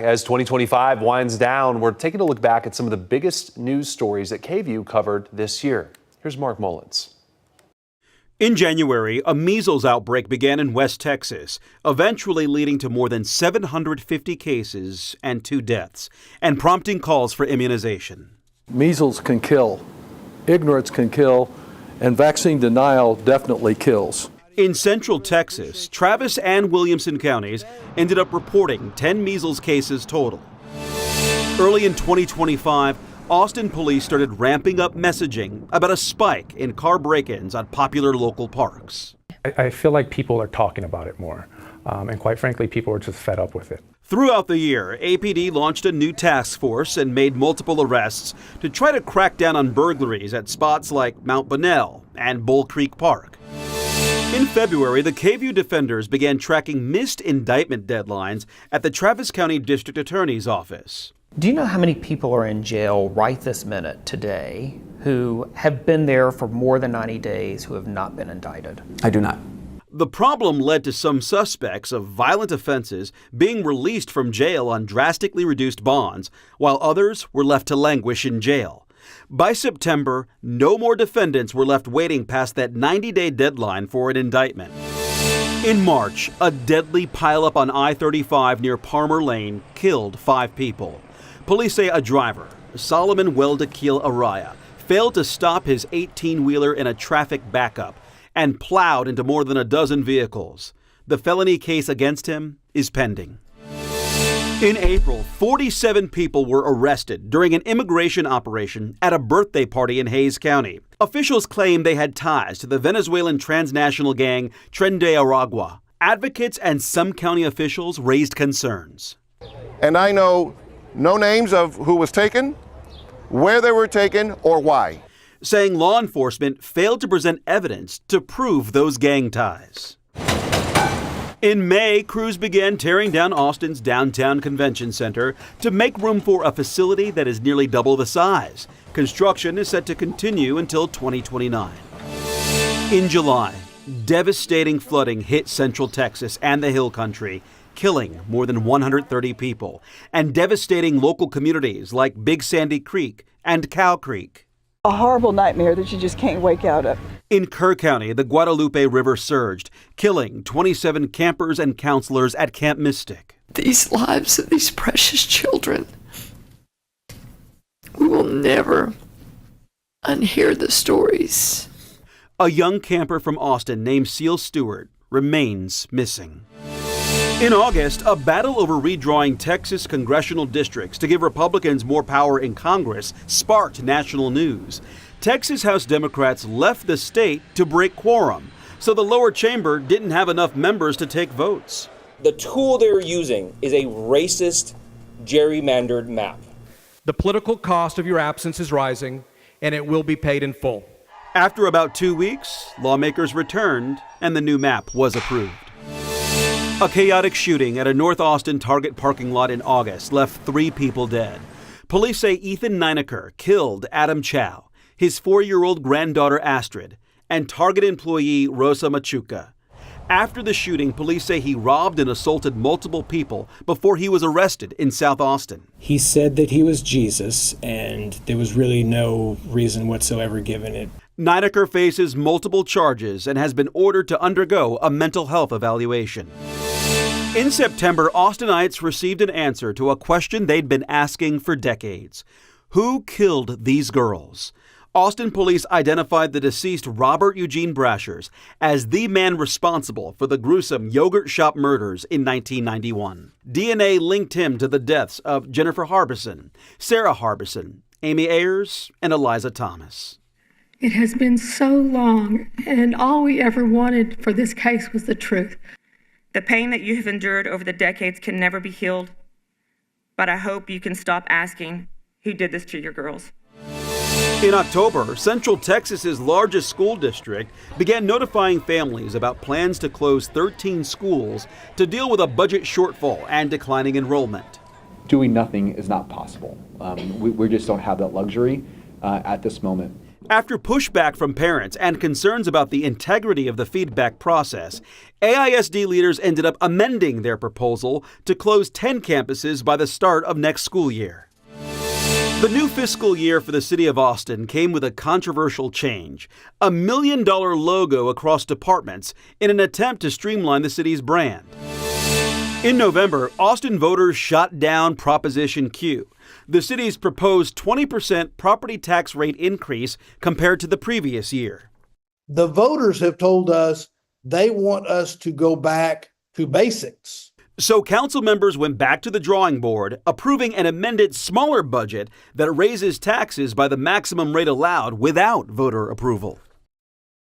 As 2025 winds down, we're taking a look back at some of the biggest news stories that KVUE covered this year. Here's Mark Mullins. In January, a measles outbreak began in West Texas, eventually leading to more than 750 cases and 2 deaths, and prompting calls for immunization. Measles can kill, ignorance can kill, and vaccine denial definitely kills. In central Texas, Travis and Williamson counties ended up reporting 10 measles cases total. Early in 2025, Austin police started ramping up messaging about a spike in car break-ins on popular local parks. I feel like people are talking about it more, and quite frankly, people are just fed up with it. Throughout the year, APD launched a new task force and made multiple arrests to try to crack down on burglaries at spots like Mount Bunnell and Bull Creek Park. In February, the KVUE Defenders began tracking missed indictment deadlines at the Travis County District Attorney's Office. Do you know how many people are in jail right this minute today who have been there for more than 90 days who have not been indicted? I do not. The problem led to some suspects of violent offenses being released from jail on drastically reduced bonds, while others were left to languish in jail. By September, no more defendants were left waiting past that 90-day deadline for an indictment. In March, a deadly pileup on I-35 near Palmer Lane killed 5 people. Police say a driver, Solomon Weldakil Araya, failed to stop his 18-wheeler in a traffic backup and plowed into more than a dozen vehicles. The felony case against him is pending. In April, 47 people were arrested during an immigration operation at a birthday party in Hays County. Officials claim they had ties to the Venezuelan transnational gang Tren de Aragua. Advocates and some county officials raised concerns. And I know no names of who was taken, where they were taken, or why. Saying law enforcement failed to present evidence to prove those gang ties. In May, crews began tearing down Austin's downtown convention center to make room for a facility that is nearly double the size. Construction is set to continue until 2029. In July, devastating flooding hit central Texas and the Hill Country, killing more than 130 people, and devastating local communities like Big Sandy Creek and Cow Creek. A horrible nightmare that you just can't wake out of. In Kerr County, the Guadalupe River surged, killing 27 campers and counselors at Camp Mystic. These lives of these precious children, we will never unhear the stories. A young camper from Austin named Seal Stewart remains missing. In August, a battle over redrawing Texas congressional districts to give Republicans more power in Congress sparked national news. Texas House Democrats left the state to break quorum, so the lower chamber didn't have enough members to take votes. The tool they're using is a racist, gerrymandered map. The political cost of your absence is rising, and it will be paid in full. After about 2 weeks, lawmakers returned, and the new map was approved. A chaotic shooting at a North Austin Target parking lot in August left 3 people dead. Police say Ethan Nineker killed Adam Chow, his 4-year-old granddaughter Astrid, and Target employee Rosa Machuca. After the shooting, police say he robbed and assaulted multiple people before he was arrested in South Austin. He said that he was Jesus, and there was really no reason whatsoever given it. Nineker faces multiple charges and has been ordered to undergo a mental health evaluation. In September, Austinites received an answer to a question they'd been asking for decades. Who killed these girls? Austin police identified the deceased Robert Eugene Brashers as the man responsible for the gruesome yogurt shop murders in 1991. DNA linked him to the deaths of Jennifer Harbison, Sarah Harbison, Amy Ayers, and Eliza Thomas. It has been so long, and all we ever wanted for this case was the truth. The pain that you have endured over the decades can never be healed, but I hope you can stop asking who did this to your girls. In October, Central Texas's largest school district began notifying families about plans to close 13 schools to deal with a budget shortfall and declining enrollment. Doing nothing is not possible. We just don't have that luxury at this moment. After pushback from parents and concerns about the integrity of the feedback process, AISD leaders ended up amending their proposal to close 10 campuses by the start of next school year. The new fiscal year for the city of Austin came with a controversial change: a $1 million logo across departments in an attempt to streamline the city's brand. In November, Austin voters shot down Proposition Q, the city's proposed 20% property tax rate increase compared to the previous year. The voters have told us they want us to go back to basics. So council members went back to the drawing board, approving an amended, smaller budget that raises taxes by the maximum rate allowed without voter approval.